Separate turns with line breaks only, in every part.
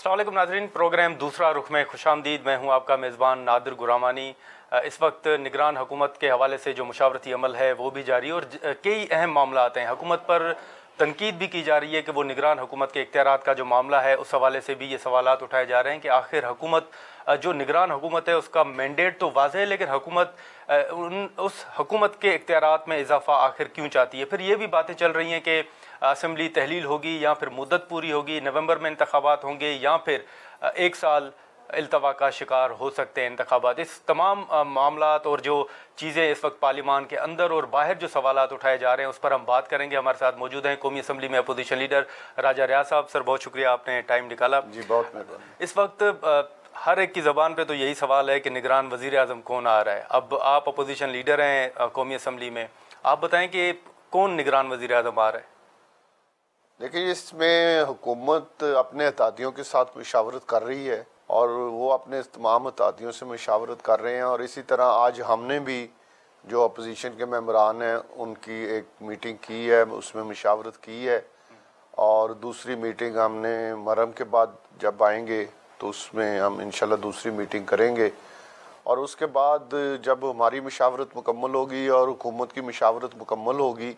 अस्सलाम वालेकुम नाज़रीन, प्रोग्राम दूसरा रुख में खुशामदीद। मैं हूं आपका मेज़बान नादिर गुरामानी। इस वक्त निगरान हुकूमत के हवाले से जो मुशावरती अमल है वो भी जारी है और कई अहम मामला आते हैं। हुकूमत पर तनकीद भी की जा रही है कि वो निगरान हुकूमत के इख्तियारात का जो मामला है उस हवाले से भी ये सवालात उठाए जा रहे हैं कि आखिर हुकूमत जो निगरान हुकूमत है उसका मैंडेट तो वाज़ेह है, लेकिन हुकूमत उस हुकूमत के इख्तियारात में इजाफा आखिर क्यों चाहती है। फिर ये भी बातें चल रही हैं कि असम्बली तहलील होगी या फिर मुद्दत पूरी होगी, नवंबर में इंतखाबात होंगे या फिर एक साल इल्तवा का शिकार हो सकते हैं इंतखाबात। इस तमाम मामलात और जो चीज़ें इस वक्त पार्लिमान के अंदर और बाहर जो सवालात उठाए जा रहे हैं उस पर हम बात करेंगे। हमारे साथ मौजूद हैं कौमी असम्बली में अपोजिशन लीडर राजा रियाज साहब। सर, बहुत शुक्रिया, आपने टाइम निकाला।
जी, बहुत मेहरबानी।
इस वक्त हर एक की ज़बान पे तो यही सवाल है कि निगरान वज़ीर आज़म कौन आ रहा है। अब आप अपोजिशन लीडर हैं कौमी असम्बली में, आप बताएं कि कौन निगरान वज़ीर आज़म आ रहा है।
देखिए, इसमें हुकूमत अपने अतादियों के साथ मुशावरत कर रही है और वो अपने तमाम अतादियों से मुशावरत कर रहे हैं। और इसी तरह आज हमने भी जो अपोजिशन के मेंबरान हैं उनकी एक मीटिंग की है, उसमें मुशावरत की है। और दूसरी मीटिंग हमने मुहर्रम के बाद जब आएंगे तो उसमें हम इंशाल्लाह दूसरी मीटिंग करेंगे। और उसके बाद जब हमारी मुशावरत मुकम्मल होगी और हुकूमत की मुशावरत मुकम्मल होगी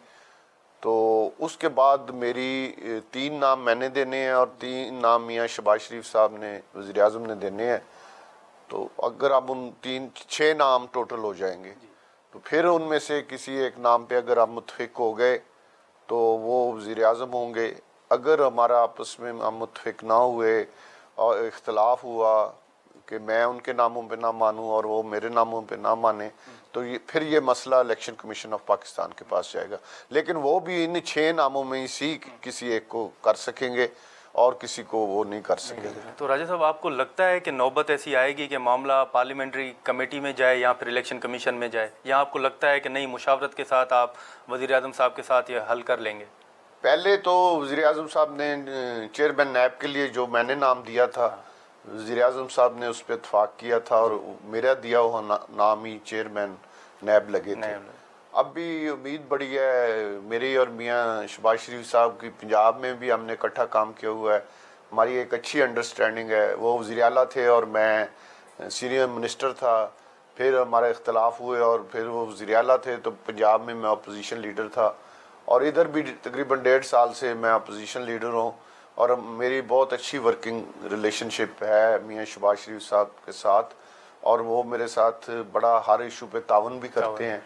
तो उसके बाद मेरी 3 नाम मैंने देने हैं और 3 नाम मियाँ शहबाज शरीफ साहब ने, वज़ीर आज़म ने देने हैं। तो अगर अब उन 6 नाम टोटल हो जाएंगे तो फिर उनमें से किसी एक नाम पे अगर आप मुत्तफ़िक हो गए तो वो वज़ीर आज़म होंगे। अगर हमारा आपस में हम मुत्तफ़िक ना हुए और इख्तलाफ हुआ कि मैं उनके नामों पे ना मानूं और वो मेरे नामों पे ना माने तो फिर ये मसला इलेक्शन कमीशन ऑफ पाकिस्तान के पास जाएगा। लेकिन वो भी इन 6 नामों में ही किसी एक को कर सकेंगे और किसी को वो नहीं कर सकेंगे।
तो राजा साहब, आपको लगता है कि नौबत ऐसी आएगी कि मामला पार्लियामेंट्री कमेटी में जाए या फिर इलेक्शन कमीशन में जाए, या आपको लगता है कि नहीं, मुशावरत के साथ आप वज़ीर आज़म साहब के साथ ये हल कर लेंगे?
पहले तो वज़ीर आज़म साहब ने चेयरमैन नैब के लिए जो मैंने नाम दिया था, वज़ीर आज़म साहब ने उस पर इत्तफाक किया था और मेरा दिया हुआ नाम ही चेयरमैन नैब लगे थे। अब भी उम्मीद बड़ी है मेरी और मियाँ शहबाज शरीफ साहब की। पंजाब में भी हमने इकट्ठा काम किया हुआ है, हमारी एक अच्छी अंडरस्टैंडिंग है। वो वज़ीर आला थे और मैं सीनियर मिनिस्टर था। फिर हमारे इख्तलाफ हुए और फिर वो वज़ीर आला थे तो पंजाब में मैं अपोजिशन लीडर था और इधर भी तकरीबन 1.5 साल से मैं अपोजिशन लीडर हूँ। और मेरी बहुत अच्छी वर्किंग रिलेशनशिप है मियाँ शहबाज शरीफ साहब के साथ और वो मेरे साथ बड़ा हर इशू पे तावन भी करते हैं।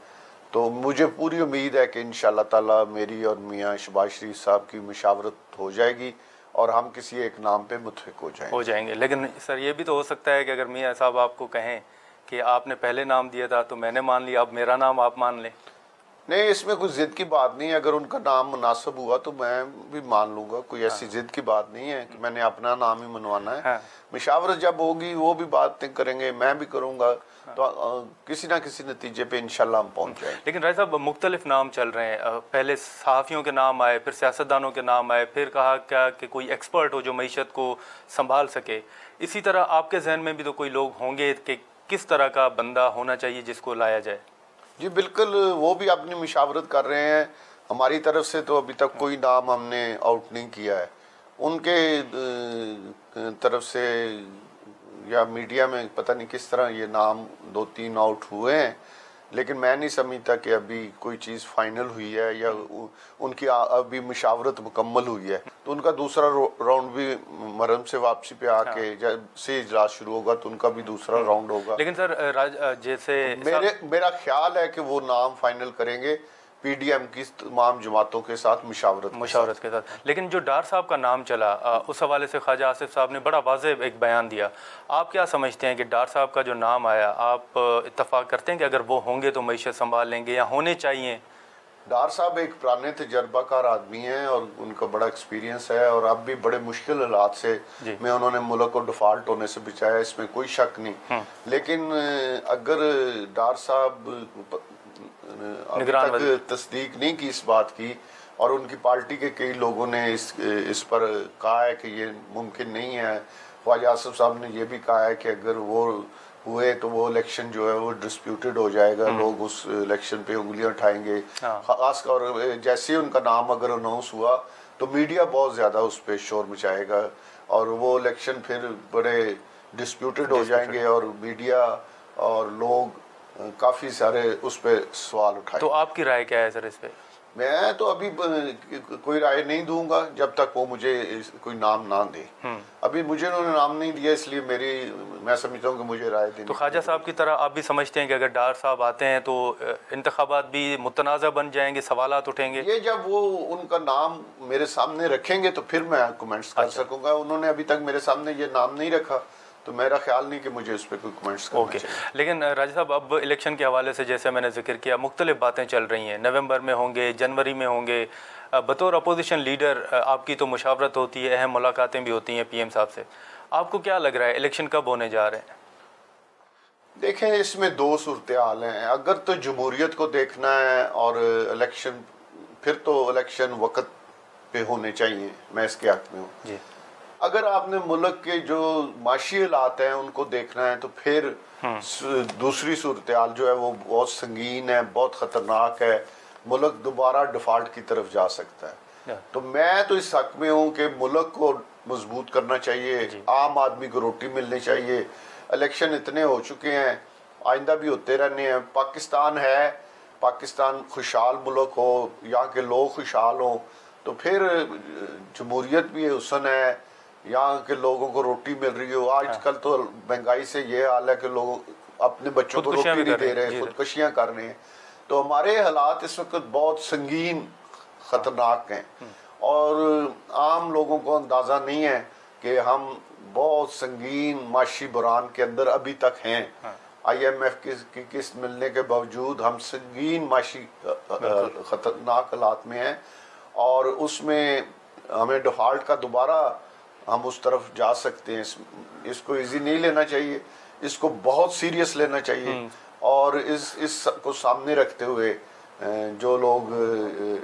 तो मुझे पूरी उम्मीद है कि इंशाअल्लाह ताला मेरी और मियाँ शहबाज शरीफ साहब की मुशावरत हो जाएगी और हम किसी एक नाम पे मुत्तफ़िक हो जाएंगे।
लेकिन सर, ये भी तो हो सकता है कि अगर मियाँ साहब आपको कहें कि आपने पहले नाम दिया था तो मैंने मान लिया, अब मेरा नाम आप मान लें।
नहीं, इसमें कोई ज़िद की बात नहीं है। अगर उनका नाम मुनासिब हुआ तो मैं भी मान लूँगा। कोई ऐसी ज़िद की बात नहीं है कि मैंने अपना नाम ही मनवाना है। मुशावरत जब होगी वो भी बातें करेंगे, मैं भी करूँगा। तो किसी ना किसी नतीजे पे इंशाल्लाह हम पहुँच जाएंगे।
लेकिन राय साहब, मुख्तलिफ नाम चल रहे हैं। पहले सहाफ़ियों के नाम आए, फिर सियासतदानों के नाम आए, फिर कहा क्या कि कोई एक्सपर्ट हो जो मईशत को संभाल सके। इसी तरह आपके जहन में भी तो कोई लोग होंगे कि किस तरह का बंदा होना चाहिए जिसको लाया जाए?
जी बिल्कुल, वो भी अपनी मुशावरत कर रहे हैं। हमारी तरफ से तो अभी तक कोई नाम हमने आउट नहीं किया है। उनके तरफ से या मीडिया में पता नहीं किस तरह ये नाम 2-3 आउट हुए हैं, लेकिन मैं नहीं समझता कि अभी कोई चीज़ फाइनल हुई है या उनकी अभी मुशावरत मुकम्मल हुई है। तो उनका दूसरा राउंड भी मुहर्रम से वापसी पे आके जब से इजलास शुरू होगा तो उनका भी दूसरा राउंड होगा।
लेकिन सर, जैसे
मेरा ख्याल है कि वो नाम फाइनल करेंगे पीडीएम की तमाम जमातों के साथ मुशावरत के साथ।
लेकिन जो डार साहब का नाम चला, उस हवाले से ख्वाजा आसिफ साहब ने बड़ा वाज़ेह एक बयान दिया। आप क्या समझते हैं कि डार साहब का जो नाम आया, आप इत्तफाक करते हैं कि अगर वो होंगे तो मईशत संभाल लेंगे या होने चाहिए?
डार साहब एक पुराने तजर्बाकार आदमी हैं और उनका बड़ा एक्सपीरियंस है और अब भी बड़े मुश्किल हालात से में उन्होंने मुल्क को डिफ़ॉल्ट होने से बचाया, इसमें कोई शक नहीं। लेकिन अगर डार साहब अभी तक तस्दीक नहीं की इस बात की और उनकी पार्टी के कई लोगों ने इस पर कहा है कि ये मुमकिन नहीं है। ख्वाजा आसिफ साहब ने ये भी कहा है कि अगर वो हुए तो वो इलेक्शन जो है वो डिस्प्यूटेड हो जाएगा, लोग उस इलेक्शन पे उंगलियां उठाएंगे। खासकर जैसे ही उनका नाम अगर अनाउंस हुआ तो मीडिया बहुत ज़्यादा उस पर शोर मचाएगा और वो इलेक्शन फिर बड़े डिस्प्यूटेड हो जाएंगे और मीडिया और लोग काफ़ी सारे उस पर सवाल उठाएंगे।
तो आपकी राय क्या है सर इस पे?
मैं तो अभी कोई राय नहीं दूंगा जब तक वो मुझे कोई नाम ना दे। अभी मुझे उन्होंने नाम नहीं दिया, इसलिए मैं समझता हूँ कि मुझे राय देनी।
तो ख्वाजा साहब की तरह आप भी समझते हैं कि अगर डार साहब आते हैं तो इंतखाबात भी मुतनाज़ा बन जाएंगे, सवालात उठेंगे?
ये जब वो उनका नाम मेरे सामने रखेंगे तो फिर मैं कमेंट्स कर सकूंगा। उन्होंने अभी तक मेरे सामने ये नाम नहीं रखा तो मेरा ख्याल नहीं कि मुझे उस पर कोई कमेंट्स करना चाहिए।
लेकिन राजा साहब, अब इलेक्शन के हवाले से जैसे मैंने जिक्र किया, मुख्तलिफ बातें चल रही हैं, नवंबर में होंगे, जनवरी में होंगे। बतौर अपोजिशन लीडर आपकी तो मुशावरत होती है, अहम मुलाकातें भी होती हैं पीएम साहब से। आपको क्या लग रहा है इलेक्शन कब होने जा रहे हैं?
देखें, इसमें दो सूरत हाल हैं। अगर तो जमहूरियत को देखना है और इलेक्शन, फिर तो इलेक्शन वक्त पे होने चाहिए, मैं इसके हक में हूँ। अगर आपने मुल्क के जो माशी हालात हैं उनको देखना है तो फिर दूसरी सूरत हाल जो है वो बहुत संगीन है, बहुत ख़तरनाक है। मुल्क दोबारा डिफ़ॉल्ट की तरफ जा सकता है। तो मैं तो इस हक में हूँ कि मुल्क को मजबूत करना चाहिए, आम आदमी को रोटी मिलनी चाहिए। इलेक्शन इतने हो चुके हैं, आइंदा भी होते रहने हैं। पाकिस्तान है, पाकिस्तान खुशहाल मुल्क हो, यहाँ के लोग खुशहाल हों तो फिर जमहूरियत भी हुसन है, यहाँ के लोगों को रोटी मिल रही हो। आजकल तो महंगाई से ये हाल है कि लोग अपने बच्चों को रोटी नहीं दे रहे, खुदकुशियाँ कर रहे हैं। तो हमारे हालात इस वक्त बहुत संगीन, ख़तरनाक हैं और आम लोगों को अंदाज़ा नहीं है कि हम बहुत संगीन माशी बुरान के अंदर अभी तक हैं। IMF की किस्त मिलने के बावजूद हम संगीन माशी ख़तरनाक हालात में हैं और उसमें हमें डिफ़ॉल्ट का दोबारा हम उस तरफ जा सकते हैं। इसको इजी नहीं लेना चाहिए, इसको बहुत सीरियस लेना चाहिए। और इस को सामने रखते हुए जो लोग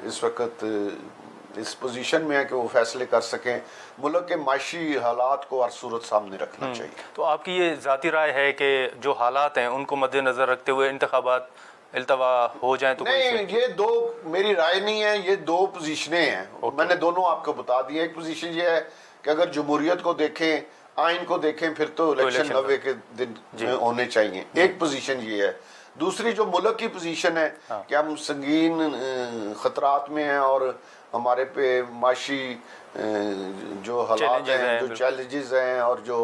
इस वक्त इस पोजीशन में है कि वो फैसले कर सकें, मुल्क के माशी हालात को हर सूरत सामने रखना चाहिए।
तो आपकी ये ज़ाती राय है कि जो हालात हैं उनको मद्देनज़र रखते हुए इंतखाबात इल्तवा हो जाए? तो
नहीं, ये दो मेरी राय नहीं है, ये दो पोजीशनें हैं। मैंने दोनों आपको बता दिया। एक पोजीशन ये है कि अगर जमहूरियत को देखें, आइन को देखें, फिर तो इलेक्शन 90 के दिन में होने चाहिए। एक पोजीशन ये है। दूसरी जो मुल्क की पोजीशन है कि हम संगीन खतरात में हैं और हमारे पे माशी जो हालात हैं, जो चैलेंजेस हैं और जो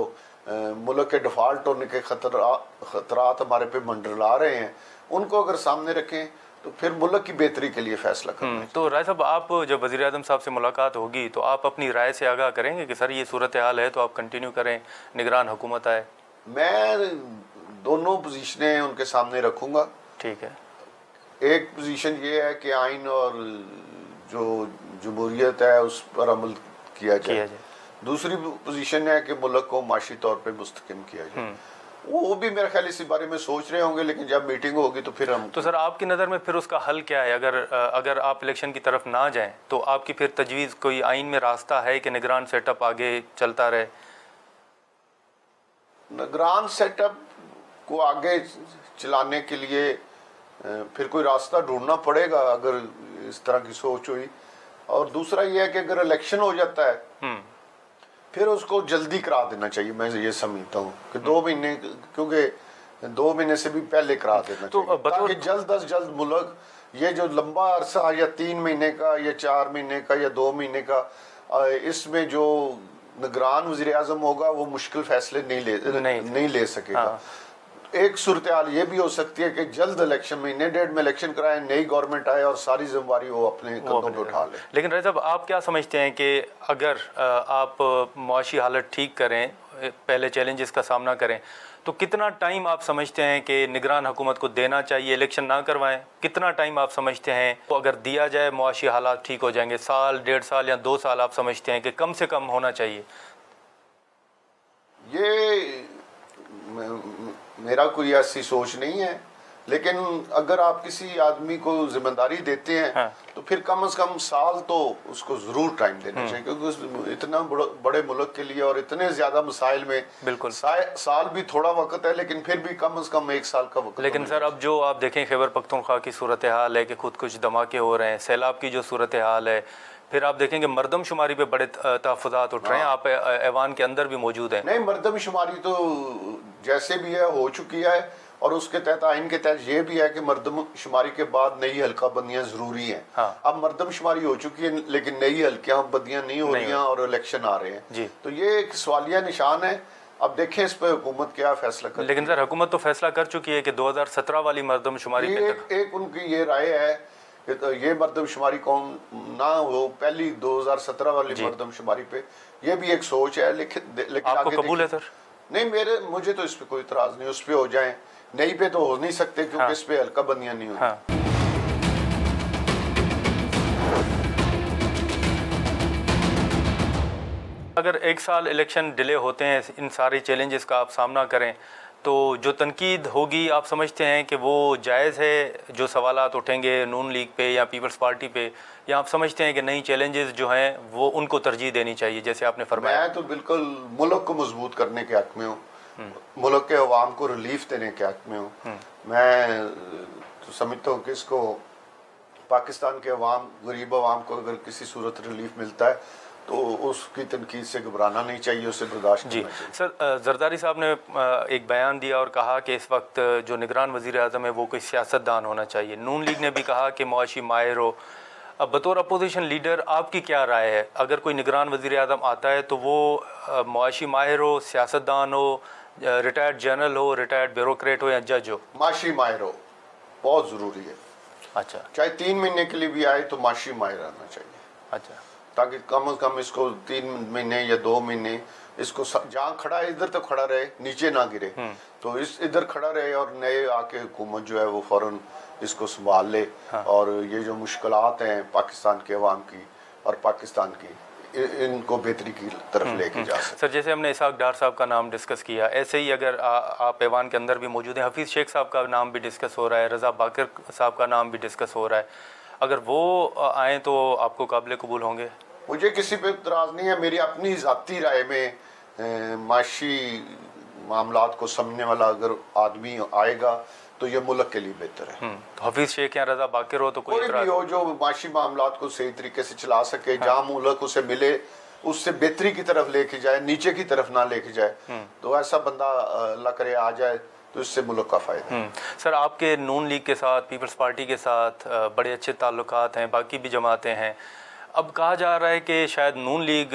मुल्क के डिफ़ॉल्ट होने के खतरात हमारे पे मंडरा रहे हैं, उनको अगर सामने रखें तो फिर मुल्क की बेहतरी के लिए फैसला करना।
तो राय साहब, आप जब वज़ीर आज़म साहब से मुलाकात होगी तो आप अपनी राय से आगाह करेंगे कि सर ये सूरत हाल है तो आप कंटिन्यू करें, निगरान हुकूमत आए?
मैं दोनों पोजीशनें उनके सामने रखूँगा।
ठीक है।
एक पोजीशन ये है कि आइन और जो जमहूरियत है उस पर अमल किया जाए। दूसरी पोजीशन है कि मुल्क को माशी तौर पे मुस्तकिम किया जाए। वो भी मेरे ख्याल इसी बारे में सोच रहे होंगे, लेकिन जब मीटिंग होगी तो फिर हम।
तो सर आपकी नज़र में फिर उसका हल क्या है? अगर आप इलेक्शन की तरफ ना जाएं तो आपकी फिर तजवीज़ कोई आइन में रास्ता है कि निगरान सेटअप आगे चलता रहे?
निगरान सेटअप को आगे चलाने के लिए फिर कोई रास्ता ढूंढना पड़ेगा अगर इस तरह की सोच हुई। और दूसरा ये है कि अगर इलेक्शन हो जाता है फिर उसको जल्दी करा देना चाहिए। मैं ये समझता हूँ कि 2 महीने, क्योंकि 2 महीने से भी पहले करा देना चाहिए ताकि जल्द अज जल्द मुल्क ये जो लंबा अरसा या 3 महीने का या 4 महीने का या 2 महीने का, इसमें जो निगरान वज़ीर आज़म होगा वो मुश्किल फैसले नहीं ले सकेगा। हाँ। एक सूरत हाल ये भी हो सकती है कि जल्द इलेक्शन, महीने डेढ़ में इलेक्शन कराएं, नई गवर्नमेंट आए और सारी जिम्मेवारी वो अपने कंधों पर उठा ले।
लेकिन रज़ा साहब, आप क्या समझते हैं कि अगर आप मुआशी हालत ठीक करें, पहले चैलेंजेस का सामना करें, तो कितना टाइम आप समझते हैं कि निगरान हुकूमत को देना चाहिए, इलेक्शन ना करवाएं? कितना टाइम आप समझते हैं तो अगर दिया जाए मुआशी हालात ठीक हो जाएंगे? साल, 1.5 साल या 2 साल आप समझते हैं कि कम से कम होना चाहिए?
ये मेरा कोई ऐसी सोच नहीं है, लेकिन अगर आप किसी आदमी को जिम्मेदारी देते हैं तो फिर कम से कम साल तो उसको जरूर टाइम देना चाहिए, क्योंकि इतना बड़े मुल्क के लिए और इतने ज्यादा मसाइल में
बिल्कुल
साल भी थोड़ा वक्त है, लेकिन फिर भी कम से कम 1 साल का वक्त।
लेकिन सर अब जो आप देखें खैबर पख्तूनख्वा की सूरत हाल है कि खुद कुछ धमाके हो रहे हैं, सैलाब की जो सूरत हाल है, फिर आप देखेंगे मरदमशुमारी पे बड़े तहफ़्फ़ुज़ात उठ रहे हैं, आप ऐवान के अंदर भी मौजूद हैं।
नहीं, मरदमशुमारी तो जैसे भी है हो चुकी है, और उसके तहत आइन के तहत ये भी है कि मरदमशुमारी के बाद नई हल्का बंदियां जरूरी हैं।
हाँ।
अब मरदमशुमारी हो चुकी है लेकिन नई हल्कियां बंदियां नहीं हो रही हैं और इलेक्शन आ रहे हैं, तो ये एक सवालिया निशान है। अब देखें इस पर हुकूमत क्या फैसला कर।
लेकिन सर हुकूमत तो फैसला कर चुकी है कि 2017 वाली मरदमशुमारी
एक उनकी ये राय है कि तो ये मरदमशुमारी कौन ना हो, पहली 2017 वाली मरदमशुमारी पे ये भी एक सोच है। लेकिन
आपको कबूल है सर?
नहीं, मुझे तो इस पे कोई इतराज नहीं, उस पे हो जाए, नई पे तो हो नहीं सकते क्योंकि इस पे हल्का बंदियां नहीं होती।
हाँ। अगर एक साल इलेक्शन डिले होते हैं, इन सारे चैलेंजेस का आप सामना करें, तो जो तनकीद होगी आप समझते हैं कि वो जायज़ है? जो सवालात उठेंगे नून लीग पे या पीपल्स पार्टी पे, या आप समझते हैं कि नई चैलेंजेस जो हैं वो उनको तरजीह देनी चाहिए जैसे आपने फरमाया?
मैं तो बिल्कुल मुल्क को मजबूत करने के हक में हूँ, मुल्क के अवाम को रिलीफ देने के हक में हूँ। मैं तो समझता हूँ कि इसको पाकिस्तान के अवाम, गरीब अवाम को अगर किसी सूरत रिलीफ मिलता है तो उसकी तनकीद से घबराना नहीं चाहिए, उसे बर्दाश्त करना चाहिए।
सर जरदारी साहब ने एक बयान दिया और कहा कि इस वक्त जो निगरान वज़ीर आज़म है वो कोई सियासतदान होना चाहिए। नून लीग ने भी कहा कि मुआशी माहिर हो। अब बतौर अपोजिशन लीडर आपकी क्या राय है? अगर कोई निगरान वज़ीर आज़म आता है तो वो मुआशी माहिर हो, सियासतदान हो, रिटायर्ड जनरल हो, रिटायर्ड ब्यूरोक्रेट हो या जज हो?
माशी माहिर हो, बहुत ज़रूरी है।
अच्छा।
चाहे 3 महीने के लिए भी आए तो माशी माहिर आना चाहिए।
अच्छा।
ताकि कम से कम इसको 3 महीने या 2 महीने इसको जहाँ खड़ा है इधर तो खड़ा रहे, नीचे ना गिरे, तो इस इधर खड़ा रहे और नए आके हुकूमत जो है वो फौरन इसको संभाल ले। हाँ। और ये जो मुश्किलात हैं पाकिस्तान के अवाम की और पाकिस्तान की, इनको बेहतरी की तरफ लेके जा सकते।
सर जैसे हमने इसाक डार साहब का नाम डिस्कस किया, ऐसे ही अगर आप ऐवान के अंदर भी मौजूद हैं, हफीज़ शेख साहब का नाम भी डिस्कस हो रहा है, रज़ा बाकर साहब का नाम भी डिस्कस हो रहा है, अगर वो आएँ तो आपको काबिल कबूल होंगे?
मुझे किसी पे इतराज़ नहीं है। मेरी अपनी ज़ाती राय में माशी मामलात को समझने वाला अगर आदमी आएगा तो ये मुल्क के लिए बेहतर है।
तो हफीज़ शेख या रज़ा बाकर हो तो कोई
भी हो जो माशी मामलात को सही तरीके से चला सके। हाँ। जहाँ मुल्क उसे मिले उससे बेहतरी की तरफ लेके जाए, नीचे की तरफ ना लेके जाए, तो ऐसा बंदा अल्लाह करे आ जाए तो इससे मुल्क का फ़ायदा।
सर आपके नून लीग के साथ, पीपल्स पार्टी के साथ बड़े अच्छे ताल्लुकात हैं, बाकी भी जमातें हैं। अब कहा जा रहा है कि शायद नून लीग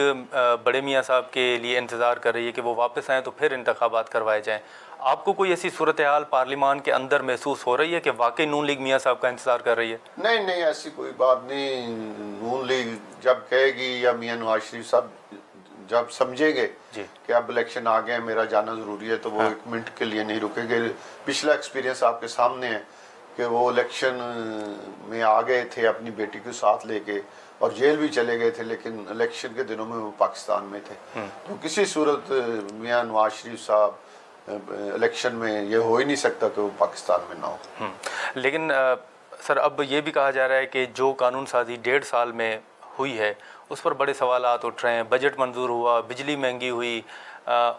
बड़े मियाँ साहब के लिए इंतज़ार कर रही है कि वो वापस आएँ तो फिर इंतखाबात करवाए जाएँ। आपको कोई ऐसी सूरत हाल पार्लिमान के अंदर महसूस हो रही है कि वाकई नून लीग मियाँ साहब का इंतज़ार कर रही है?
नहीं, ऐसी कोई बात नहीं। नून लीग जब कहेगी या मियाँ नवाज शरीफ साहब जब समझेंगे कि अब इलेक्शन आ गए, मेरा जाना ज़रूरी है, तो वो 1 मिनट के लिए नहीं रुकेंगे। पिछला एक्सपीरियंस आपके सामने है कि वो इलेक्शन में आ गए थे अपनी बेटी को साथ लेके और जेल भी चले गए थे, लेकिन इलेक्शन के दिनों में वो पाकिस्तान में थे। तो किसी सूरत मियाँ नवाज शरीफ साहब इलेक्शन में ये हो ही नहीं सकता कि वो पाकिस्तान में ना हो।
लेकिन सर अब ये भी कहा जा रहा है कि जो कानून साजी 1.5 साल में हुई है उस पर बड़े सवालात उठ रहे हैं। बजट मंजूर हुआ, बिजली महंगी हुई,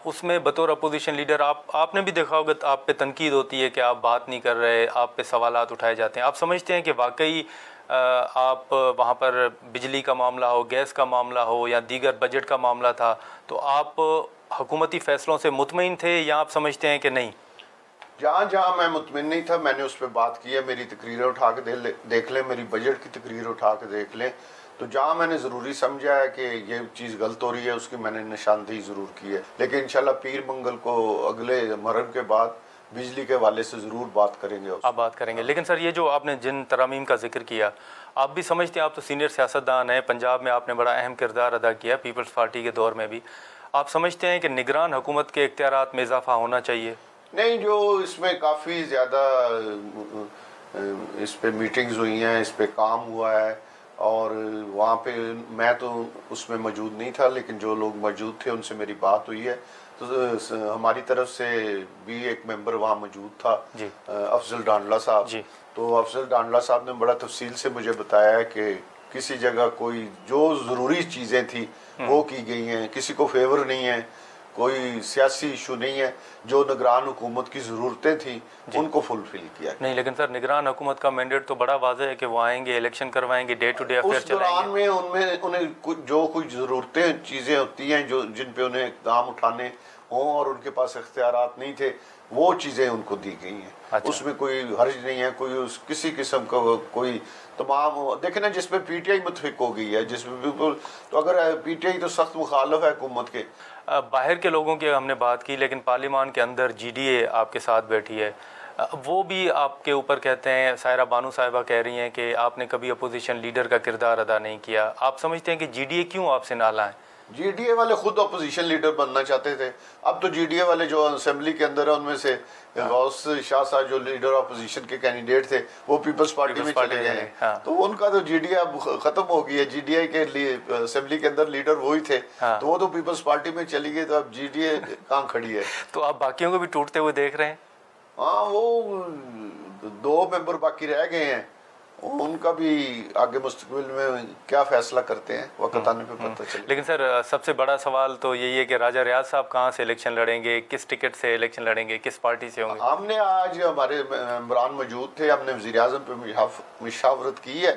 उसमें बतौर अपोजिशन लीडर आपने भी देखा होगा, आप पे तनकीद होती है कि आप बात नहीं कर रहे, आप पे सवालात उठाए जाते हैं। आप समझते हैं कि वाकई आप वहाँ पर बिजली का मामला हो, गैस का मामला हो या दीगर बजट का मामला था, तो आप हुकूमती फ़ैसलों से मुतमईन थे या आप समझते हैं कि नहीं?
जहाँ मैं मुतमईन नहीं था मैंने उस पर बात की है। मेरी तकरीरें उठा के देख लें, मेरी बजट की तकरीर उठा के देख लें, तो जहाँ मैंने ज़रूरी समझा है कि ये चीज़ गलत हो रही है उसकी मैंने निशानदेही ज़रूर की है। लेकिन इंशाल्लाह पीर मंगल को अगले मुहर्रम के बाद बिजली के वाले से ज़रूर बात करेंगे।
आप बात करेंगे। लेकिन सर ये जो आपने जिन तरामीम का जिक्र किया, आप भी समझते हैं, आप तो सीनियर सियासतदान हैं, पंजाब में आपने बड़ा अहम किरदार अदा किया, पीपल्स पार्टी के दौर में भी, आप समझते हैं कि निगरान हुकूमत के इख्तियारात में इजाफा होना चाहिए?
नहीं, जो इसमें काफ़ी ज़्यादा इस पर मीटिंग्स हुई हैं, इस पर काम हुआ है और वहाँ पे मैं तो उसमें मौजूद नहीं था, लेकिन जो लोग मौजूद थे उनसे मेरी बात हुई है। तो हमारी तरफ से भी एक मेंबर वहाँ मौजूद था, अफजल डांडला साहब। तो अफजल डांडला साहब ने बड़ा तफसील से मुझे बताया है कि किसी जगह कोई जो ज़रूरी चीज़ें थी वो की गई हैं, किसी को फेवर नहीं है, कोई सियासी इशू नहीं है। जो निगरान हुकूमत की ज़रूरतें थी उनको फुलफिल किया
नहीं, लेकिन सर निगरान हुकूमत का मैंडेट तो बड़ा वाज़ेह है कि वो आएंगे, इलेक्शन करवाएंगे, डे टू डे अफेयर
उस दौरान
चलाएंगे।
में उन्हें जो कुछ ज़रूरतें चीज़ें होती हैं जो जिन पे उन्हें इक़दाम उठाने हों और उनके पास इख्तियारात नहीं थे, वो चीज़ें उनको दी गई हैं।
अच्छा।
उसमें कोई हर्ज नहीं है, कोई किसी किस्म का कोई तमाम देखे ना, जिसमें पीटीआई मुतफिक हो गई है, जिसमें बिल्कुल, तो अगर पीटीआई तो सख्त मुखालफ है हुकूमत के।
बाहर के लोगों की हमने बात की, लेकिन पार्लियामान के अंदर जीडीए आपके साथ बैठी है, वो भी आपके ऊपर कहते हैं, सायरा बानू साहिबा कह रही हैं कि आपने कभी अपोजिशन लीडर का किरदार अदा नहीं किया। आप समझते हैं कि जीडीए क्यों आपसे नाला है?
जीडीए वाले खुद अपोजिशन लीडर बनना चाहते थे। अब तो जीडीए वाले जो असेंबली के अंदर है उनमें से गौस शाह साहब जो लीडर अपोजिशन के कैंडिडेट थे वो पीपल्स पार्टी में चले गए हैं।
हाँ।
तो उनका तो जीडीए अब खत्म हो गई है। जीडीए के लिए असेंबली के अंदर लीडर वही थे।
हाँ।
तो वो तो पीपल्स पार्टी में चली गई, तो अब जीडीए कहाँ खड़ी है?
तो आप बाकियों को भी टूटते हुए देख रहे हैं?
हाँ, वो 2 मेंबर बाकी रह गए हैं, उनका भी आगे मुस्तकबिल में क्या फैसला करते हैं वक्त आने पे पता चले।
लेकिन सर सबसे बड़ा सवाल तो यही है कि राजा रियाज साहब कहाँ से इलेक्शन लड़ेंगे, किस टिकट से इलेक्शन लड़ेंगे, किस पार्टी से होंगे?
हमने आज हमारे मेंबरान मौजूद थे, हमने वज़ीर-ए-आज़म पे मुशावरत की है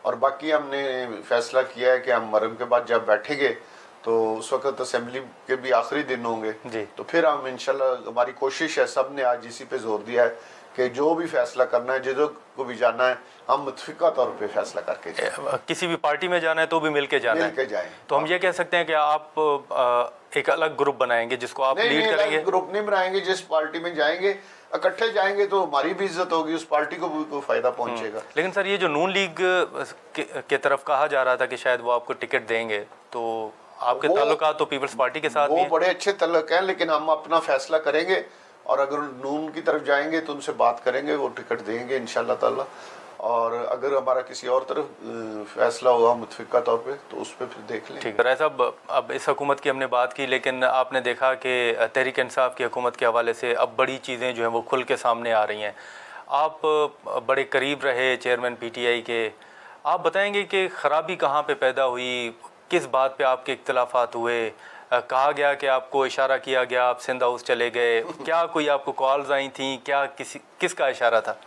और बाकी हमने फैसला किया है कि हम मरम के बाद जब बैठेंगे तो उस वक्त असेंबली के भी आखिरी दिन होंगे, तो फिर हम इंशाल्लाह, हमारी कोशिश है, सब ने आज इसी पे जोर दिया है कि जो भी फैसला करना है, जिधर को भी जाना है, हम मुतफिका तौर पे फैसला करके जाएं।
किसी भी पार्टी में जाना है तो भी मिलके जाना है।
जाएं।
तो हम ये कह सकते हैं कि आप एक अलग ग्रुप बनाएंगे जिसको आप लीड करेंगे?
ग्रुप नहीं बनाएंगे, जिस पार्टी में जाएंगे इकट्ठे जाएंगे तो हमारी भी इज्जत होगी, उस पार्टी को भी फायदा पहुंचेगा।
लेकिन सर ये जो नून लीग के तरफ कहा जा रहा था कि शायद वो आपको टिकट देंगे, तो आपके ताल्लुकात तो पीपल्स पार्टी के साथ
वो बड़े अच्छे ताल्लुक हैं, लेकिन हम अपना फैसला करेंगे और अगर नून की तरफ जाएंगे तो उनसे बात करेंगे, वो टिकट देंगे इंशाल्लाह ताला। और अगर हमारा किसी और तरफ फैसला हुआ मुतफिका तौर पे तो उस पर फिर देख लें।
ठीक है साहब, अब इस हुकूमत की हमने बात की, लेकिन आपने देखा कि तहरीक इंसाफ की हुकूमत के हवाले से अब बड़ी चीज़ें जो हैं वो खुल के सामने आ रही हैं। आप बड़े करीब रहे चेयरमैन पीटीआई के, आप बताएंगे कि ख़राबी कहाँ पे पैदा हुई, किस बात पे आपके इख्तिलाफात हुए? कहा गया कि आपको इशारा किया गया, आप सिंध हाउस चले गए, क्या कोई आपको कॉल्स आई थी, क्या किसका इशारा था?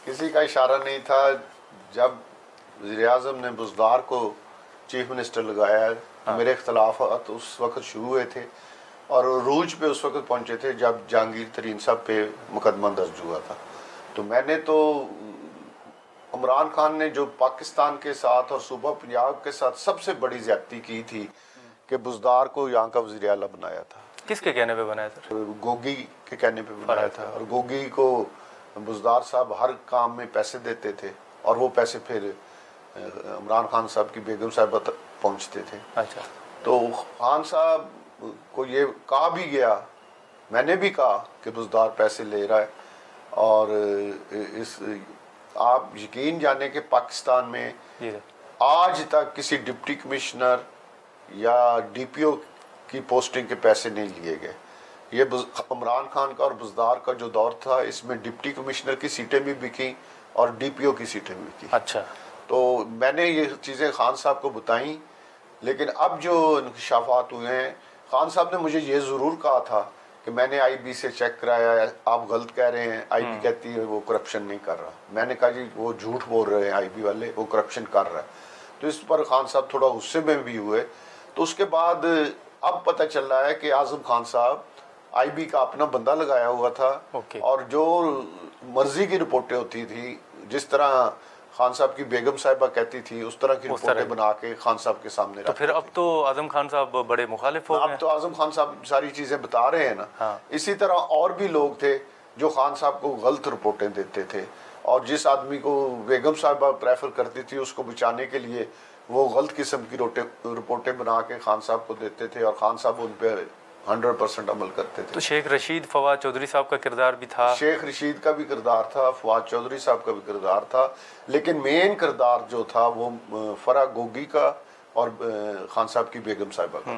किसी का इशारा नहीं था। जब वज़ीर-ए-आज़म ने बुज़दार को चीफ मिनिस्टर लगाया, मेरे इख्तिलाफात उस वक्त शुरू हुए थे और रूज पे उस वक्त पहुंचे थे जब जहांगीर तरीन साहब पे मुकदमा दर्ज हुआ था। तो मैंने तो इमरान खान ने जो पाकिस्तान के साथ और सूबा पंजाब के साथ सबसे बड़ी ज्यादती की थी कि बुज़दार को यहाँ का वज़ीर आला बनाया था।
किसके कहने पे बनाया था?
गोगी के कहने पे बनाया था। और गोगी को बुज़दार साहब हर काम में पैसे देते थे और वो पैसे फिर इमरान खान साहब की बेगम साहब तक पहुँचते थे।
अच्छा।
तो खान साहब को ये कहा भी गया, मैंने भी कहा कि बुज़दार पैसे ले रहा है, और इस आप यकीन जाने कि पाकिस्तान में आज तक किसी डिप्टी कमिश्नर या डीपीओ की पोस्टिंग के पैसे नहीं लिए गए। ये इमरान खान का और बुज़दार का जो दौर था, इसमें डिप्टी कमिश्नर की सीटें भी बिकी और डीपीओ की सीटें भी बिकी।
अच्छा।
तो मैंने ये चीज़ें खान साहब को बताई, लेकिन अब जो इंकशाफात हुए हैं, खान साहब ने मुझे ये ज़रूर कहा था कि मैंने आईबी से चेक कराया, आप गलत कह रहे हैं, आईबी कहती है वो करप्शन नहीं कर रहा। मैंने कहा जी वो झूठ बोल रहे हैं, आईबी वाले वो करप्शन कर रहा है। तो इस पर खान साहब थोड़ा गुस्से में भी हुए। तो उसके बाद अब पता चल रहा है कि आज़म खान साहब आईबी का अपना बंदा लगाया हुआ था। और जो मर्जी की रिपोर्टें होती थी, जिस तरह खान साहब की बेगम साहिबा कहती थी, उस तरह की रिपोर्टें बना के खान साहब के सामने।
तो फिर अब तो आज़म खान साहब बड़े मुखालिफ हो गए।
अब तो आज़म खान साहब सारी चीज़ें बता रहे हैं ना।
हाँ।
इसी तरह और भी लोग थे जो खान साहब को गलत रिपोर्टें देते थे, और जिस आदमी को बेगम साहिबा प्रेफर करती थी उसको बचाने के लिए वो गलत किस्म की रिपोर्टें बना के खान साहब को देते थे, और खान साहब उन पर 100% अमल करते थे।
तो शेख रशीद, फवाद चौधरी साहब का किरदार भी था।
शेख रशीद का भी किरदार था, फवाद चौधरी साहब का भी किरदार था, लेकिन मेन किरदार जो था वो फरा गोगी का और खान साहब की बेगम साहिबा का।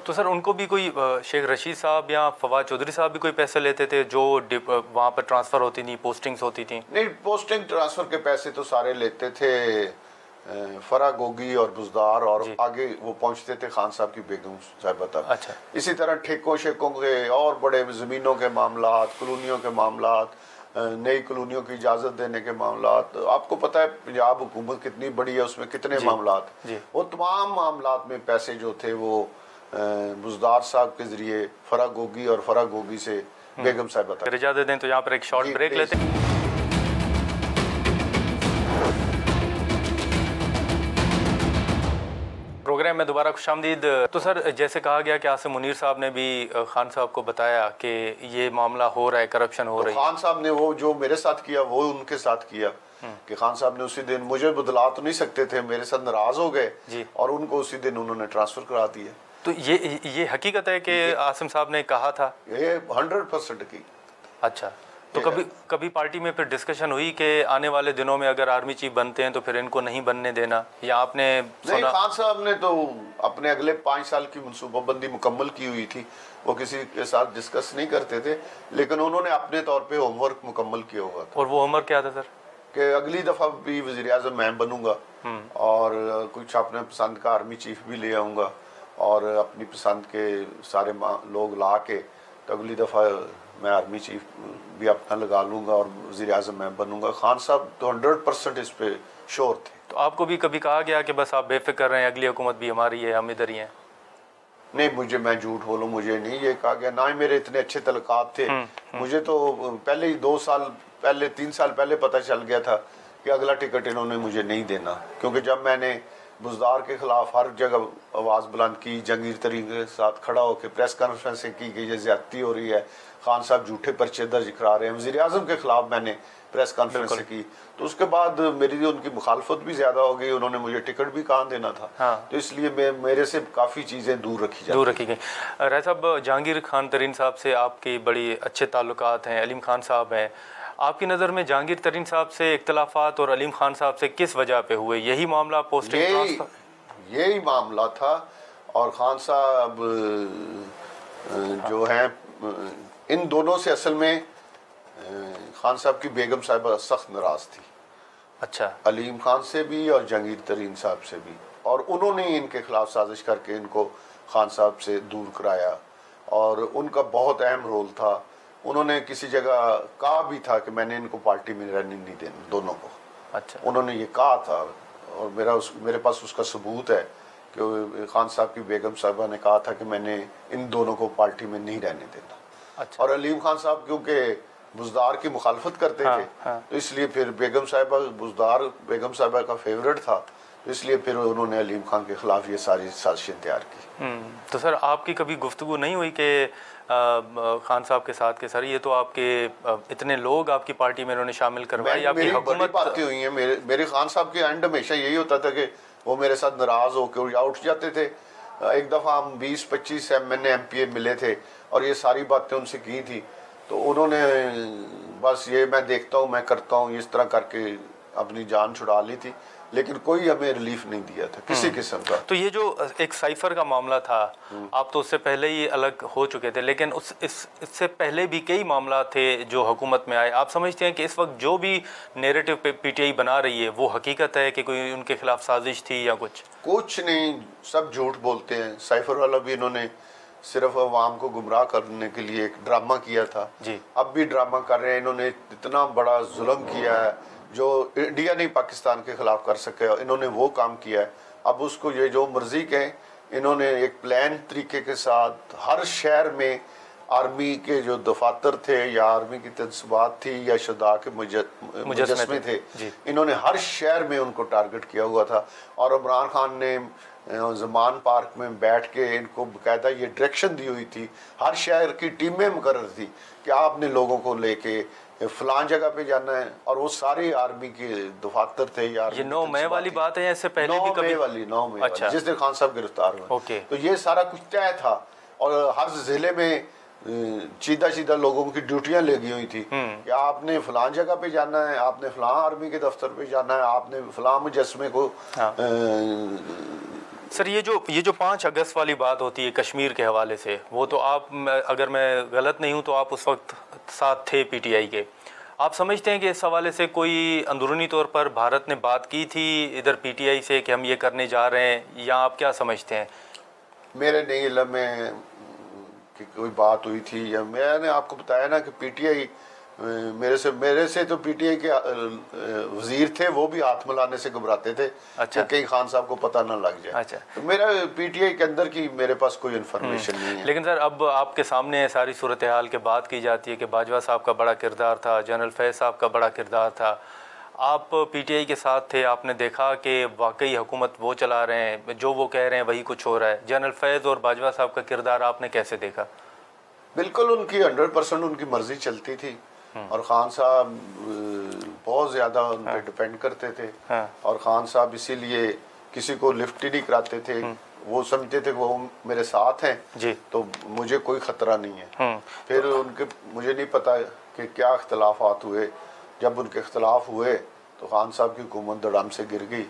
तो सर उनको भी कोई शेख रशीद साहब या फवाद चौधरी साहब भी कोई पैसे लेते थे जो वहाँ पर ट्रांसफ़र होती थी, पोस्टिंग्स होती थी?
नहीं, पोस्टिंग ट्रांसफ़र के पैसे तो सारे लेते थे फरा गोगी और बुजदार और आगे वो पहुंचते थे खान साहब की बेगम साहिबा तक।
अच्छा।
इसी तरह ठेकों शेकों के और बड़े ज़मीनों के मामलात, कॉलोनियों के मामलात, नई कॉलोनियों की इजाज़त देने के मामलात, आपको पता है पंजाब हुकूमत कितनी बड़ी है, उसमें कितने मामलात, वो तमाम मामलात में पैसे जो थे वो बुजदार साहब के ज़रिए फरा गोगी और फरा गोगी से बेगम साहिबा तक।
इजाज़त दें तो यहाँ पर एक शॉर्ट ब्रेक लेते हैं। प्रोग्राम में दोबारा खुशामदीद। तो सर, जैसे कहा गया कि आसिम मुनीर साहब ने भी खान साहब को बताया कि ये मामला हो रहा है, करप्शन हो रही है।
खान साहब ने वो जो मेरे साथ किया वो उनके साथ किया कि खान साहब ने उसी दिन, मुझे बदला तो नहीं सकते थे, मेरे साथ नाराज हो गए और उनको उसी दिन उन्होंने ट्रांसफर करा दिया।
तो ये हकीकत है कि आसिम साहब ने कहा था?
ये 100% की।
अच्छा, तो कभी पार्टी में फिर डिस्कशन हुई कि आने वाले दिनों में अगर आर्मी चीफ बनते हैं तो फिर इनको नहीं बनने देना, या आपने
नहीं, खान साहब ने तो अपने अगले 5 साल की मनसूबाबंदी मुकम्मल की हुई थी, वो किसी के साथ डिस्कस नहीं करते थे, लेकिन उन्होंने अपने तौर पे होमवर्क मुकम्मल किया हुआ था।
और वो होमवर्क क्या था सर? कि
अगली दफ़ा भी वज़ीर-ए-आज़म मैं बनूंगा और कुछ अपने पसंद का आर्मी चीफ भी ले आऊँगा और अपनी पसंद के सारे लोग ला के, तो अगली दफ़ा मैं आर्मी चीफ भी अपना लगा लूँगा और वज़ीर-ए-आज़म मैं बनूंगा। खान साहब तो 100% इस पे श्योर थे।
तो आपको भी कभी कहा गया कि बस आप बेफिक्र रहें, अगली हुकूमत भी हमारी है, हम इधर ही हैं?
नहीं, मैं झूठ बोलूँ, मुझे नहीं ये कहा गया, ना ही मेरे इतने अच्छे तलकात थे। मुझे तो पहले ही 2 साल पहले, 3 साल पहले पता चल गया था कि अगला टिकट इन्होंने मुझे नहीं देना, क्योंकि जब मैंने बुजदार के खिलाफ हर जगह आवाज़ बुलंद की, जंगीर तरीन के साथ खड़ा होकर प्रेस कॉन्फ्रेंसें की कि ये ज़्यादती हो रही है, खान साहब झूठे पर्चे दर्ज करा रहे हैं, वज़ीर-ए-आज़म के खिलाफ मैंने प्रेस कॉन्फ्रेंस की, तो उसके बाद मेरी उनकी मुखालफत भी ज़्यादा हो गई, उन्होंने मुझे टिकट भी कहाँ देना था। तो इसलिए मेरे से काफ़ी चीज़ें दूर रखी
गई। राय साहब, जहांगीर खान तरीन साहब से आपके बड़ी अच्छे ताल्लुकात हैं, अलीम खान साहब हैं, आपकी नज़र में जहांगीर तरीन साहब से इख्तलाफात और अलीम खान साहब से किस वजह पे हुए? यही मामला पोस्टिंग ट्रांसफर?
यही मामला था, और खान साहब जो हैं, इन दोनों से असल में खान साहब की बेगम साहिबा सख्त नाराज़ थी।
अच्छा।
अलीम खान से भी और जहांगीर तरीन साहब से भी, और उन्होंने इनके खिलाफ साजिश करके इनको खान साहब से दूर कराया, और उनका बहुत अहम रोल था। उन्होंने किसी जगह कहा भी था कि मैंने इनको पार्टी में रहने नहीं देना, दोनों को।
अच्छा।
उन्होंने ये कहा था, और मेरे पास उसका सबूत है कि खान साहब की बेगम साहिबा ने कहा था कि मैंने इन दोनों को पार्टी में नहीं रहने देना।
अच्छा।
और अलीम खान साहब क्योंकि बुजदार की मुखालफत करते थे, तो इसलिए फिर बेगम साहिबा, बुजदार बेगम साहिबा का फेवरेट था, तो इसलिए फिर उन्होंने अलीम खान के खिलाफ ये सारी साजिशें तैयार की।
तो सर, आपकी कभी गुफ्तगू नहीं हुई कि खान साहब के साथ के सर ये तो आपके इतने लोग आपकी पार्टी में इन्होंने शामिल करवाई, आपकी हुकूमत?
बातें हुई हैं मेरे खान साहब के एंड हमेशा यही होता था कि वो मेरे साथ नाराज होकर या उठ जाते थे। एक दफ़ा हम 20-25 MNA-MPA मिले थे और ये सारी बातें उनसे की थी, तो उन्होंने बस ये मैं देखता हूँ, मैं करता हूँ, इस तरह करके अपनी जान छुड़ा ली थी, लेकिन कोई हमें रिलीफ नहीं दिया था किसी किस्म का।
तो ये जो एक साइफर का मामला था, आप तो उससे पहले ही अलग हो चुके थे, लेकिन इससे पहले भी कई मामला थे जो हुकूमत में आए। आप समझते हैं कि इस वक्त जो भी नैरेटिव PTI बना रही है वो हकीकत है कि कोई उनके खिलाफ साजिश थी या कुछ
नहीं, सब झूठ बोलते हैं। साइफर वाला भी इन्होंने सिर्फ अवाम को गुमराह करने के लिए एक ड्रामा किया था
जी।
अब भी ड्रामा कर रहे हैं। इन्होंने इतना बड़ा जुल्म किया है जो इंडिया नहीं पाकिस्तान के खिलाफ कर सके, इन्होंने वो काम किया है। अब उसको ये जो मर्जी कहें, इन्होंने एक प्लान तरीके के साथ हर शहर में आर्मी के जो दफातर थे या आर्मी की तनसबात थी या शुदा के मुजस्मे थे, इन्होंने हर शहर में उनको टारगेट किया हुआ था। और इमरान खान ने ज़मान पार्क में बैठ के इनको बाकायदा ये डायरेक्शन दी हुई थी, हर शहर की टीमें मुकर्रर थी कि आपने लोगों को लेके फलां जगह पे जाना है, और वो सारे आर्मी के दफातर थे यार।
ये 9 मई वाली बात है या इससे पहले भी कभी?
9 मई वाली, जिस दिन खान साहब गिरफ्तार हुए। तो ये सारा कुछ तय था, और हर जिले में सीधा लोगों की ड्यूटियां लगी हुई थी कि आपने फलां जगह पे जाना है, आपने फलां आर्मी के दफ्तर पे जाना है, आपने फलां मुजस्मे को।
सर, ये जो 5 अगस्त वाली बात होती है कश्मीर के हवाले से, वो तो आप, अगर मैं गलत नहीं हूँ तो आप उस वक्त साथ थे PTI के। आप समझते हैं कि इस हवाले से कोई अंदरूनी तौर पर भारत ने बात की थी इधर पीटीआई से कि हम ये करने जा रहे हैं, या आप क्या समझते हैं?
मेरे नहीं इल्म में कि कोई बात हुई थी, या मैंने आपको बताया ना कि पीटीआई मेरे से तो पीटीआई के वजीर थे, वो भी हाथ मिलाने से घबराते थे।
अच्छा।
कि कहीं खान साहब को पता ना लग जाए।
अच्छा।
तो मेरा पीटीआई के अंदर की मेरे पास कोई इन्फॉर्मेशन नहीं है।
लेकिन सर अब आपके सामने सारी सूरत हाल के बात की जाती है कि बाजवा साहब का बड़ा किरदार था, जनरल फैज़ साहब का बड़ा किरदार था, आप पीटीआई के साथ थे, आपने देखा कि वाकई हुकूमत वो चला रहे हैं, जो वो कह रहे हैं वही कुछ हो रहा है। जनरल फैज़ और बाजवा साहब का किरदार आपने कैसे देखा?
बिल्कुल उनकी 100% उनकी मर्जी चलती थी, और खान साहब बहुत ज़्यादा उन पर डिपेंड करते थे। और खान साहब इसीलिए किसी को लिफ्ट ही नहीं कराते थे। वो समझते थे वो मेरे साथ हैं
जी,
तो मुझे कोई ख़तरा नहीं है। फिर उनके मुझे नहीं पता कि क्या इख्तलाफात हुए। जब उनके इख्तलाफ हुए तो खान साहब की हुकूमत धड़ाम से गिर गई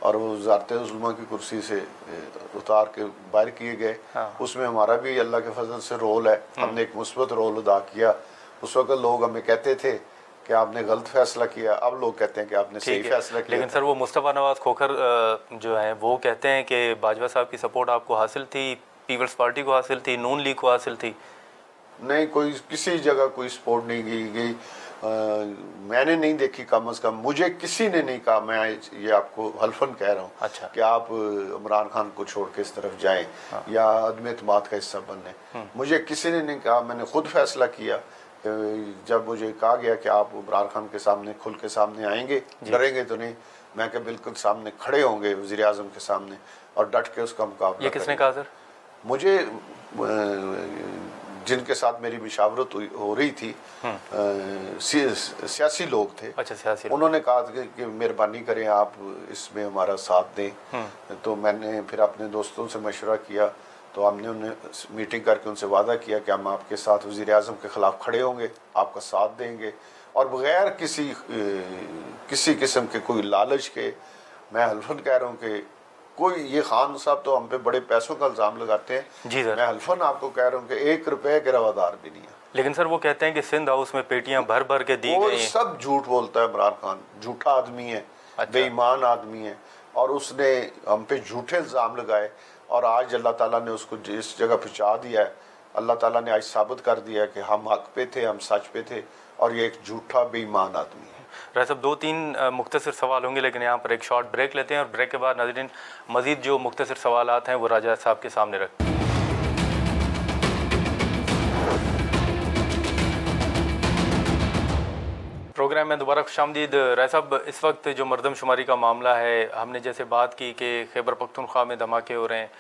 और वो वज़ारत-ए-उज़्मा की कुर्सी से उतार के बाहर किए गए। उसमें हमारा भी अल्लाह के फजल से रोल है, हमने एक मुस्बत रोल अदा किया। उस वक्त लोग हमें कहते थे कि आपने गलत फैसला किया, अब लोग कहते हैं कि आपने सही फैसला किया।
लेकिन सर वो मुस्तफ़ा नवाज़ खोखर जो हैं वो कहते हैं कि बाजवा साहब की सपोर्ट आपको हासिल थी, पीपल्स पार्टी को हासिल थी, नून लीग को हासिल थी।
नहीं, कोई किसी जगह कोई सपोर्ट नहीं की गई। मैंने नहीं देखी, कम अज़ कम मुझे किसी ने नहीं कहा। मैं ये आपको हल्फन कह रहा हूँ।
अच्छा।
कि आप इमरान खान को छोड़ के इस तरफ जाएं या अदम एतमाद का हिस्सा बने। मुझे किसी ने नहीं कहा, मैंने खुद फैसला किया। जब मुझे कहा गया कि आप इमरान खान के सामने खुल के सामने आएंगे, डरेंगे तो नहीं, मैं क्या बिल्कुल सामने खड़े होंगे वज़ीर आज़म के सामने और डट के उसका मुकाबला।
ये किसने कहा सर? मुझे
जिनके साथ मेरी मुशावरत हो रही थी, सियासी लोग थे।
अच्छा, सियासी।
उन्होंने कहा कि मेहरबानी करें आप इसमें हमारा साथ दें। तो मैंने फिर अपने दोस्तों से मशवरा किया, तो हमने उन्हें मीटिंग करके उनसे वादा किया कि हम आपके साथ वज़ीर आज़म के ख़िलाफ़ खड़े होंगे, आपका साथ देंगे, और बग़ैर किसी किस्म के कोई लालच के। मैं हल्फन कह रहा हूँ कि कोई ये खान साहब तो हम पे बड़े पैसों का इल्ज़ाम लगाते हैं।
जी सर।
मैं हल्फन आपको कह रहा हूँ कि 1 रुपये के रवादार भी नहीं है।
लेकिन सर वो कहते हैं कि सिंध हाउस में पेटियां भर भर के दी गई हैं।
सब झूठ बोलता है। इमरान खान झूठा आदमी है। अच्छा। बेईमान आदमी है, और उसने हम पे झूठे इल्ज़ाम लगाए, और आज अल्लाह ताला ने उसको जिस जगह पहुँचा दिया है, अल्लाह ताला ने आज साबित कर दिया कि हम हक पे थे, हम सच पे थे, और ये एक झूठा बेईमान आदमी है।
राय साहब 2-3 मुख्तसर सवाल होंगे, लेकिन यहाँ पर एक शॉर्ट ब्रेक लेते हैं, और ब्रेक के बाद नाज़रीन मज़ीद जो मुख्तसर सवालात हैं वो राजा साहब के सामने रखते हैं। प्रोग्राम में दोबारा खुशामदीद। राय साहब, इस वक्त जो मरदमशुमारी का मामला है, हमने जैसे बात की कि खैबर पख्तूनख्वा में धमाके हो रहे हैं,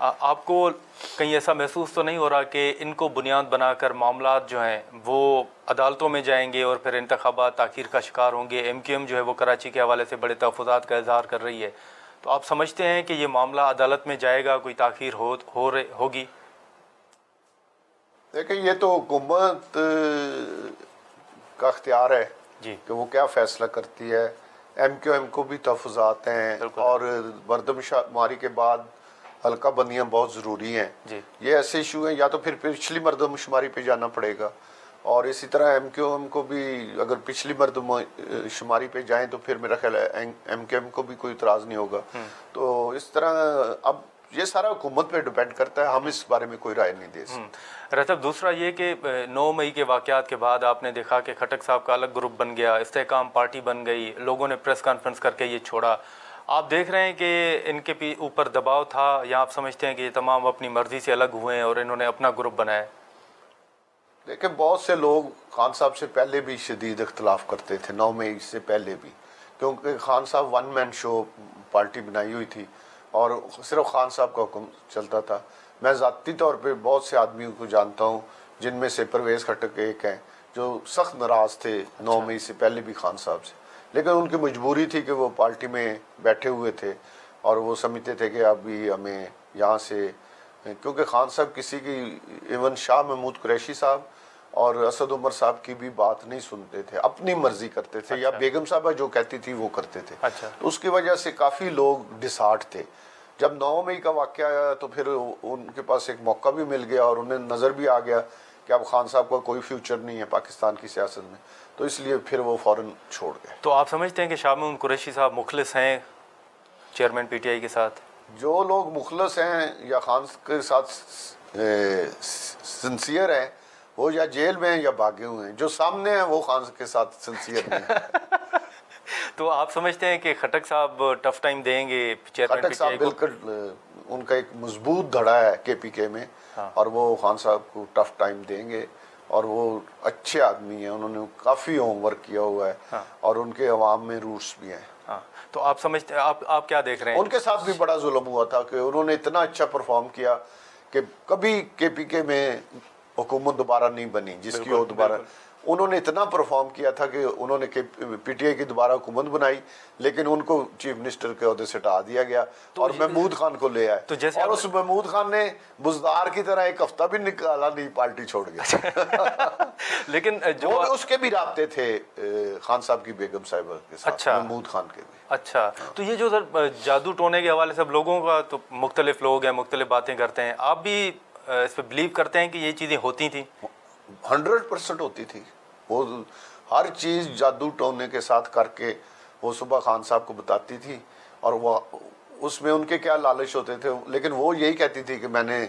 आपको कहीं ऐसा महसूस तो नहीं हो रहा कि इनको बुनियाद बनाकर मामलात जो हैं वो अदालतों में जाएंगे और फिर इंतखाबात ताख़ीर का शिकार होंगे? MQM जो है वो कराची के हवाले से बड़े तहफ़्फ़ुज़ात का इज़हार कर रही है, तो आप समझते हैं कि ये मामला अदालत में जाएगा, कोई ताख़ीर होगी?
देखिए, ये तो हुकूमत का अख्तियार है जी कि वो क्या फ़ैसला करती है। MQM को भी तहफ़्फ़ुज़ात हैं, और मरदमशुमारी के बाद हल्का बंदियाँ बहुत ज़रूरी हैं। ये ऐसे इशू हैं, या तो फिर पिछली मरदमशुमारी पे जाना पड़ेगा, और इसी तरह MQM को भी अगर पिछली मरदमशुमारी पे जाएं तो फिर मेरा ख्याल है MQM को भी कोई इतराज़ नहीं होगा। तो इस तरह अब ये सारा हुकूमत पे डिपेंड करता है, हम इस बारे में कोई राय नहीं दे सकते।
रतब, दूसरा ये कि 9 मई के वाक़यात के बाद आपने देखा कि खटक साहब का अलग ग्रुप बन गया, इस्तेहकाम पार्टी बन गई, लोगों ने प्रेस कॉन्फ्रेंस करके ये छोड़ा। आप देख रहे हैं कि इनके ऊपर दबाव था, या आप समझते हैं कि ये तमाम अपनी मर्ज़ी से अलग हुए हैं और इन्होंने अपना ग्रुप बनाया?
देखिए, बहुत से लोग खान साहब से पहले भी शदीद इख्तलाफ करते थे, 9 मई से पहले भी, क्योंकि खान साहब 1 मैन शो पार्टी बनाई हुई थी और सिर्फ खान साहब का हुक्म चलता था। मैं ज़ाती तौर पे बहुत से आदमियों को जानता हूँ, जिनमें से परवेज़ खटक एक हैं, जो सख्त नाराज़ थे 9 मई से पहले भी खान साहब से, लेकिन उनकी मजबूरी थी कि वो पार्टी में बैठे हुए थे और वो समझते थे कि अभी हमें यहाँ से, क्योंकि खान साहब किसी की, इवन शाह महमूद कुरैशी साहब और असद उमर साहब की भी बात नहीं सुनते थे, अपनी मर्जी करते थे। या बेगम साहबा जो कहती थी वो करते थे। तो उसकी वजह से काफ़ी लोग डिसहार्ट थे। जब 9 मई का वाक़या आया तो फिर उनके पास एक मौका भी मिल गया और उन्हें नज़र भी आ गया कि अब खान साहब का कोई फ्यूचर नहीं है पाकिस्तान की सियासत में। तो इसलिए फिर वो फौरन छोड़ गए।
तो आप समझते हैं कि शामीम कुरैशी साहब मुखलिस हैं चेयरमैन पीटीआई के साथ?
जो लोग मुखलिस हैं या खान के साथ सिंसियर हैं, वो या जेल में हैं या भागे हुए हैं। जो सामने हैं वो खान के साथ सिंसियर नहीं है।
तो आप समझते हैं कि खटक साहब टफ टाइम देंगे चेयरमैन
खटक साहब
पीटीआई को?
बिल्कुल, उनका एक मजबूत धड़ा है केपीके में।
हाँ।
और वो खान साहब को टफ टाइम देंगे। और वो अच्छे आदमी हैं, उन्होंने काफ़ी होमवर्क किया हुआ है।
हाँ।
और उनके अवाम में रूट्स भी हैं।
हाँ, तो आप समझते हैं, आप क्या देख रहे हैं?
उनके साथ भी बड़ा जुल्म हुआ था कि उन्होंने इतना अच्छा परफॉर्म किया कि कभी केपीके में हुकूमत दोबारा नहीं बनी जिसकी वो दोबारा। उन्होंने इतना परफॉर्म किया था कि उन्होंने पीटीआई की दोबारा हुकूमत बनाई, लेकिन उनको चीफ मिनिस्टर के ओहदे से हटा दिया गया। और महमूद खान को ले आए।
तो जैसे
और उस महमूद खान ने बुजदार की तरह एक हफ्ता भी निकाला नहीं, पार्टी छोड़ गया।
लेकिन जो
उसके भी राब्ते थे खान साहब की बेगम साहिबा के साथ।
अच्छा।
महमूद खान के भी।
अच्छा, तो ये जो जादू टोने के हवाले से अब लोगों का तो मुख्तलिफ लोग हैं, मुख्तलिफ बातें करते हैं, आप भी इस पर बिलीव करते हैं कि ये चीज़ें होती थी?
100% होती थी। वो हर चीज़ जादू टोने के साथ करके वो सुबह खान साहब को बताती थी। और वो उसमें उनके क्या लालच होते थे, लेकिन वो यही कहती थी कि मैंने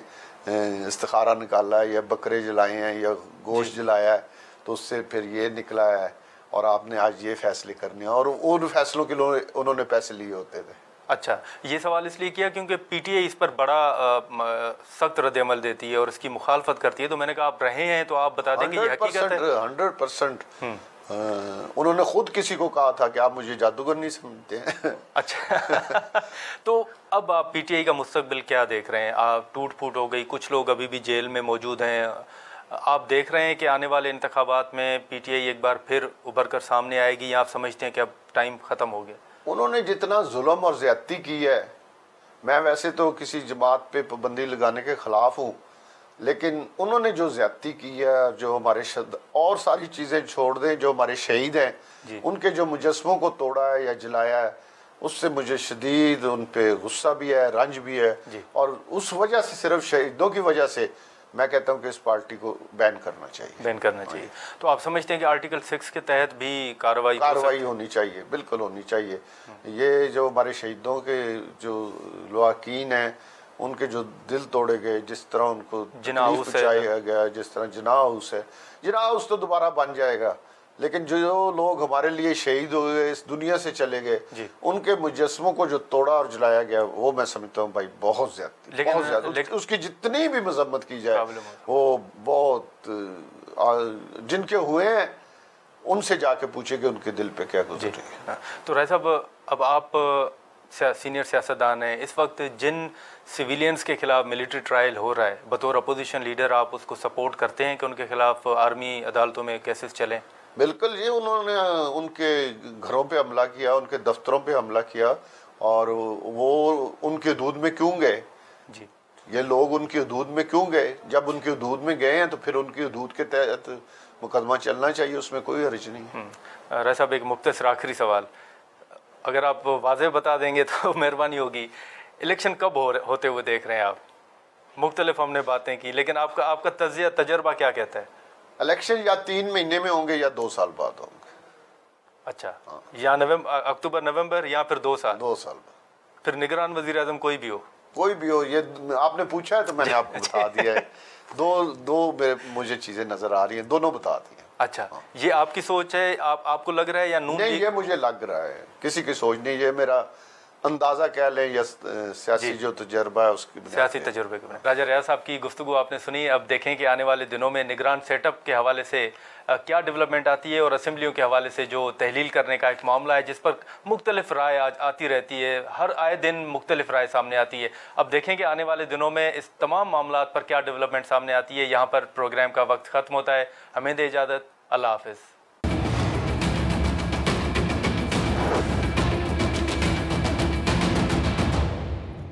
इस्तिखारा निकाला है या बकरे जलाए हैं या गोश्त जलाया है, तो उससे फिर ये निकला है और आपने आज ये फैसले करने हैं। और उन फैसलों के लिए उन्होंने पैसे लिए होते थे।
अच्छा, ये सवाल इसलिए किया क्योंकि पीटीआई इस पर बड़ा सख्त रद्द-ए-अमल देती है और इसकी मुखालफत करती है। तो मैंने कहा आप रहे हैं तो आप बता दें कि ये हकीकत है।
100% उन्होंने खुद किसी को कहा था कि आप मुझे जादूगर नहीं समझते हैं।
अच्छा। तो अब आप पीटीआई का मुस्तकबिल क्या देख रहे हैं? आप टूट फूट हो गई, कुछ लोग अभी भी जेल में मौजूद हैं। आप देख रहे हैं कि आने वाले इंतखाबात में पीटीआई एक बार फिर उभर कर सामने आएगी, या आप समझते हैं कि अब टाइम ख़त्म हो गया?
उन्होंने जितना जुल्म और ज्यादती की है, मैं वैसे तो किसी जमात पे पाबंदी लगाने के खिलाफ हूँ, लेकिन उन्होंने जो ज्यादती की है, जो हमारे और सारी चीज़ें छोड़ दें, जो हमारे शहीद हैं उनके जो मुजस्मों को तोड़ा है या जलाया है, उससे मुझे शदीद उन पे गुस्सा भी है, रंज भी है। और उस वजह से, सिर्फ शहीदों की वजह से मैं कहता हूँ कि इस पार्टी को बैन करना चाहिए।
बैन करना चाहिए। तो आप समझते हैं कि आर्टिकल 6 के तहत भी कार्रवाई
होनी चाहिए? बिल्कुल होनी चाहिए। ये जो हमारे शहीदों के जो लवाकीन हैं, उनके जो दिल तोड़े गए, जिस तरह उनको पहुंचाया गया, जिस तरह जिना हाउस है, जिना हाउस तो दोबारा बन जाएगा, लेकिन जो लोग हमारे लिए शहीद हुए, इस दुनिया से चले गए, उनके मुजस्मों को जो तोड़ा और जलाया गया, वो मैं समझता हूँ भाई बहुत ज्यादा। उसकी जितनी भी मजम्मत की जाए, वो बहुत जिनके हुए हैं उनसे जाके पूछे कि उनके दिल पे क्या गुजर रही है।
तो राय साहब, अब आप सीनियर सियासतदान हैं, इस वक्त जिन सिविलियंस के खिलाफ मिलिट्री ट्रायल हो रहा है, बतौर अपोजिशन लीडर आप उसको सपोर्ट करते हैं कि उनके खिलाफ आर्मी अदालतों में केसेस चलें?
बिल्कुल जी। उन्होंने उनके घरों पे हमला किया, उनके दफ्तरों पे हमला किया, और वो उनके हदूद में क्यों गए
जी?
ये लोग उनकी हदूद में क्यों गए? जब उनकी हदूद में गए हैं तो फिर उनकी हदूद के तहत मुकदमा चलना चाहिए, उसमें कोई हर्ज नहीं।
राय साहब, एक मुख्तसर आखिरी सवाल, अगर आप वाज़ेह बता देंगे तो मेहरबानी होगी। इलेक्शन कब होते हुए देख रहे हैं आप? मुख्तलिफ हमने बातें की, लेकिन आपका तजर्बा क्या कहता है?
इलेक्शन या 3 महीने में होंगे या 2 साल बाद होंगे।
अच्छा, या अक्टूबर नवंबर, या फिर 2 साल?
2 साल बाद।
फिर निगरान वज़ीर आज़म कोई भी हो, ये आपने पूछा है तो मैंने आपको बता दिया है। दो मुझे चीजें नजर आ रही हैं, दोनों बता दी हैं। अच्छा, ये आपकी सोच है, आपको लग रहा है, या नून?
नहीं, ये मुझे लग रहा है, किसी की सोच नहीं, ये मेरा अंदाजा कह लें या सियासी जो तजर्बा है उसकी
सियासी तजुर्बे के। राजा रियाज साहब की गुफ्तगू आपने सुनी। अब देखें कि आने वाले दिनों में निगरान सेटअप के हवाले से क्या डेवलपमेंट आती है, और असम्बलियों के हवाले से जो तहलील करने का एक मामला है जिस पर मुख्तलिफ राय आती रहती है, हर आए दिन मुख्तलिफ राय सामने आती है। अब देखें कि आने वाले दिनों में इस तमाम मामलात पर क्या डेवलपमेंट सामने आती है। यहाँ पर प्रोग्राम का वक्त ख़त्म होता है, हमें दे इजाज़त, अल्लाह हाफ़िज़।